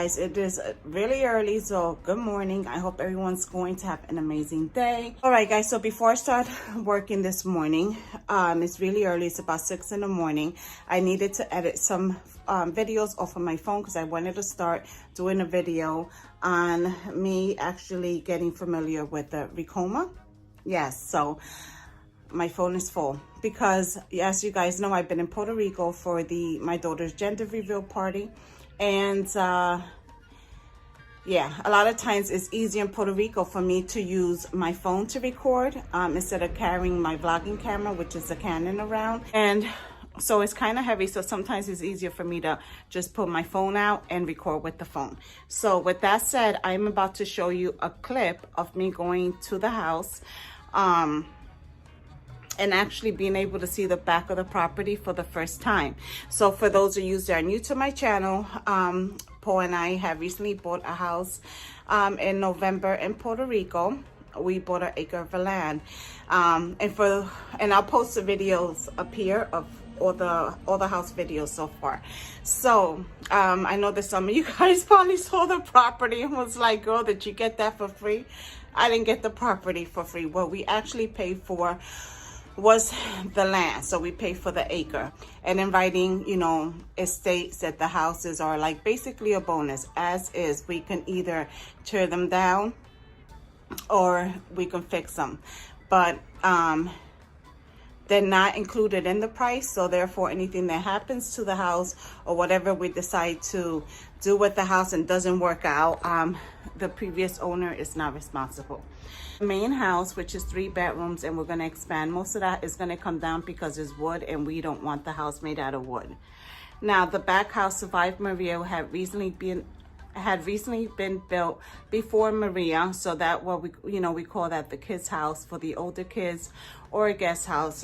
guys, it is really early, so good morning. I hope everyone's going to have an amazing day. All right, guys, so before I start working this morning, it's really early. It's about 6 in the morning. I needed to edit some videos off of my phone because I wanted to start doing a video on me actually getting familiar with the Rican. Yes, so my phone is full because, as you guys know, I've been in Puerto Rico for my daughter's gender reveal party. And yeah, a lot of times it's easier in Puerto Rico for me to use my phone to record instead of carrying my vlogging camera, which is a Canon, around. And so it's kind of heavy, so sometimes it's easier for me to just pull my phone out and record with the phone. So with that said, I'm about to show you a clip of me going to the house and actually being able to see the back of the property for the first time. So for those of you that are new to my channel, Paul and I have recently bought a house in November in Puerto Rico. We bought an acre of land, and I'll post the videos up here of all the house videos so far. So I know that some of you guys probably saw the property and was like, girl, did you get that for free? I didn't get the property for free. What we actually paid for was the land. So we paid for the acre, and in writing, you know, it states that the houses are like basically a bonus. As is, we can either tear them down or we can fix them, but they're not included in the price. So therefore, anything that happens to the house or whatever we decide to do with the house and doesn't work out, the previous owner is not responsible. The main house, which is 3 bedrooms, and we're going to expand, most of that is going to come down because it's wood and we don't want the house made out of wood. Now, the back house, survived Maria, had recently been built before Maria, so that what we call that the kids house for the older kids, or a guest house,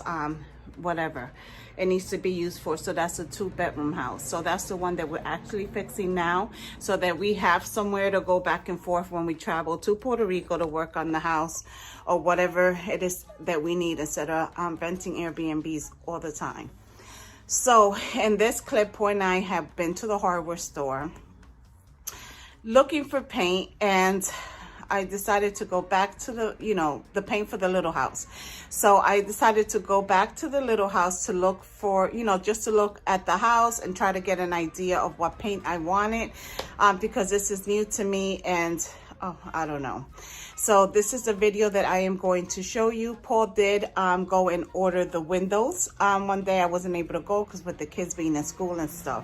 whatever it needs to be used for. So that's a 2-bedroom house. So that's the one that we're actually fixing now, so that we have somewhere to go back and forth when we travel to Puerto Rico to work on the house or whatever it is that we need, instead of renting Airbnbs all the time. So in this clip, Paul and I have been to the hardware store looking for paint, and I decided to go back to the paint for the little house. So I decided to go back to the little house to look for, just to look at the house and try to get an idea of what paint I wanted, because this is new to me, and I don't know. So this is a video that I am going to show you. Paul did go and order the windows. One day I wasn't able to go because with the kids being in school and stuff.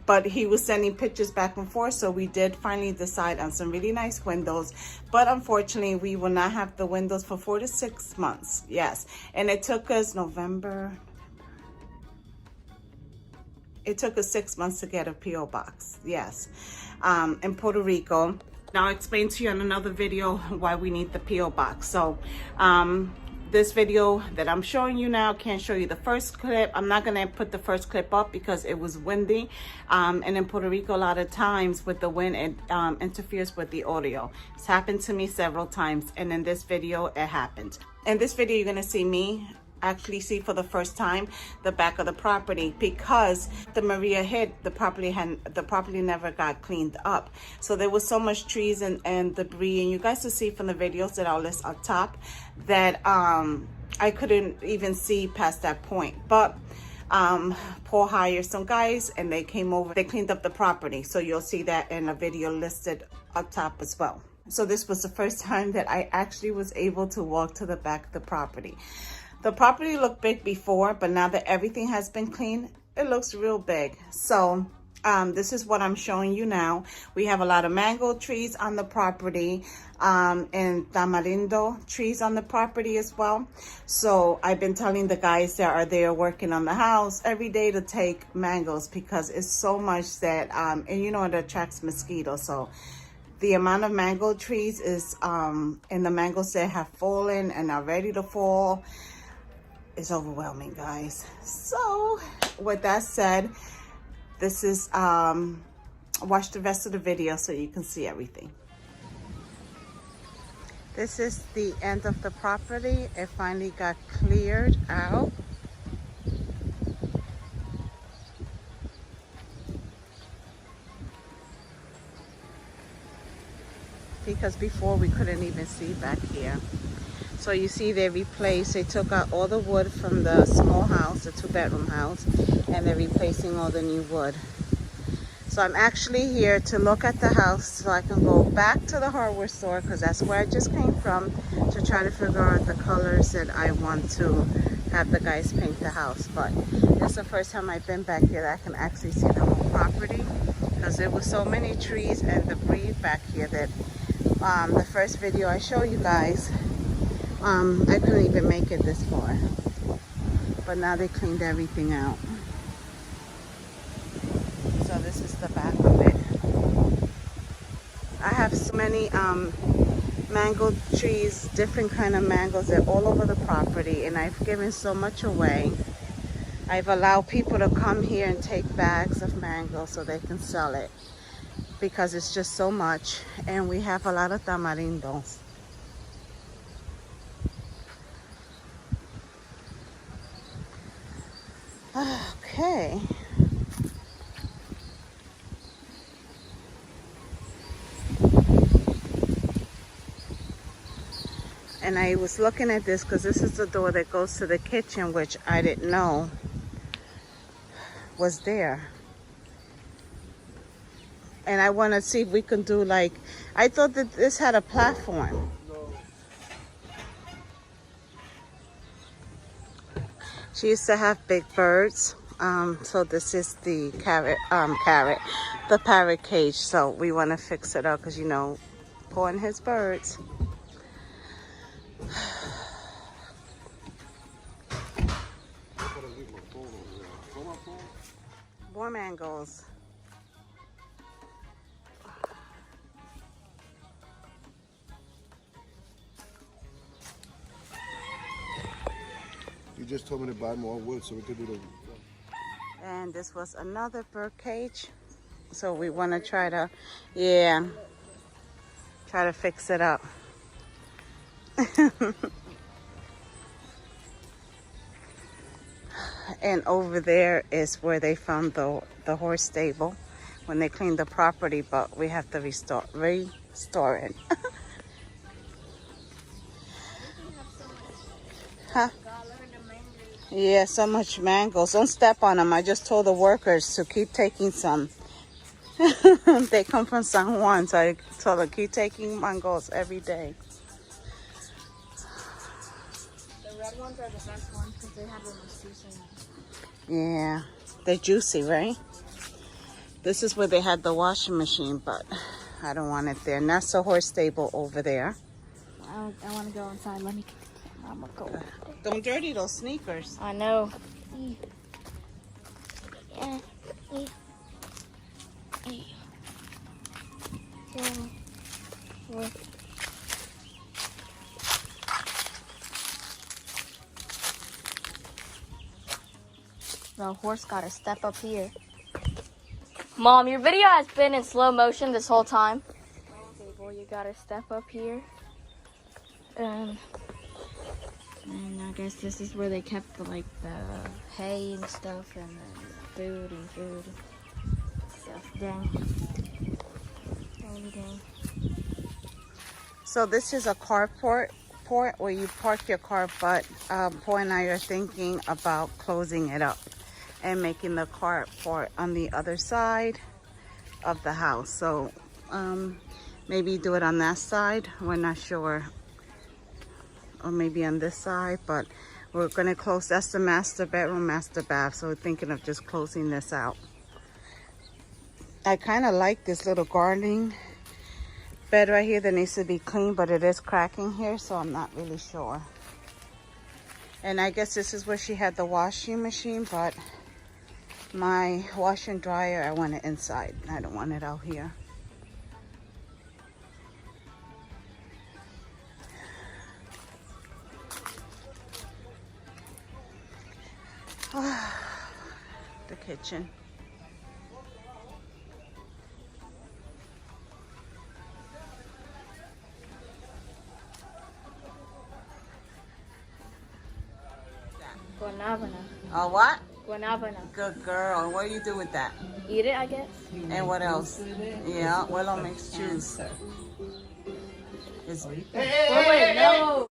But he was sending pictures back and forth, so we did finally decide on some really nice windows. But unfortunately, we will not have the windows for 4 to 6 months. Yes, and it took us It took us 6 months to get a P.O. box. Yes, in Puerto Rico. Now I'll explain to you in another video why we need the P.O. box. So this video that I'm showing you now can't show you the first clip. I'm not gonna put the first clip up because it was windy, and in Puerto Rico, a lot of times with the wind, it interferes with the audio. It's happened to me several times, and in this video it happened. In this video, you're gonna see me actually see for the first time the back of the property, because the Maria hit the property never got cleaned up. So there was so much trees and debris, and you guys will see from the videos that I'll list up top that I couldn't even see past that point. But Paul hired some guys and they came over, they cleaned up the property. So you'll see that in a video listed up top as well. So this was the first time that I actually was able to walk to the back of the property. The property looked big before, but now that everything has been cleaned, it looks real big. So this is what I'm showing you now. We have a lot of mango trees on the property, and tamarindo trees on the property as well. So I've been telling the guys that are there working on the house every day to take mangoes, because it's so much that, and it attracts mosquitoes. So the amount of mango trees is, and the mangoes that have fallen and are ready to fall, is overwhelming, guys. So with that said, this is watch the rest of the video so you can see everything. This is the end of the property. It finally got cleared out. because before we couldn't even see back here. So you see they took out all the wood from the small house, the 2-bedroom house, and they're replacing all the new wood. So I'm actually here to look at the house so I can go back to the hardware store, because that's where I just came from, to try to figure out the colors that I want to have the guys paint the house. But this is the first time I've been back here that I can actually see the whole property, because there were so many trees and debris back here that the first video I show you guys, I couldn't even make it this far. But now they cleaned everything out. So this is the back of it. I have so many mango trees, different kind of mangoes. They're all over the property, and I've given so much away. I've allowed people to come here and take bags of mango so they can sell it, because it's just so much. And we have a lot of tamarindos. Okay. And I was looking at this because this is the door that goes to the kitchen, which I didn't know was there. And I want to see if we can do like, I thought that this had a platform. She used to have big birds. So this is the the parrot cage. So we want to fix it up because, you know, Paul and his birds. More mangoes. You just told me to buy more wood so we could do the... And this was another bird cage. So we want to try to, yeah, try to fix it up. And over there is where they found the horse stable when they cleaned the property, but we have to restore it. Huh? Yeah, so much mangoes. Don't step on them. I just told the workers to keep taking some. They come from San Juan, so I told them keep taking mangoes every day. The red ones are the best ones because they have the most juice in them. Yeah, they're juicy, right? This is where they had the washing machine, but I don't want it there. And that's the horse stable over there. I want to go inside. Let me get the camera. I'm going to go. Don't dirty those sneakers. I know. Yeah. The horse got to step up here. Mom, your video has been in slow motion this whole time. Okay, boy, you got to step up here. And I guess this is where they kept the hay and stuff, and food stuff. Dang. So this is a carport where you park your car, but Paul and I are thinking about closing it up and making the carport on the other side of the house. So maybe do it on that side. We're not sure. Or maybe on this side, but we're gonna close. That's the master bedroom, master bath. So we're thinking of just closing this out. I kind of like this little gardening bed right here that needs to be clean, but it is cracking here, so I'm not really sure. And I guess this is where she had the washing machine, but my wash and dryer, I want it inside. I don't want it out here. The kitchen. Guanabana. Oh, what? Guanabana. Good girl. What do you do with that? Eat it, I guess. And what else? Yeah, well, I'll mix juice. It's Rican. Wait, no.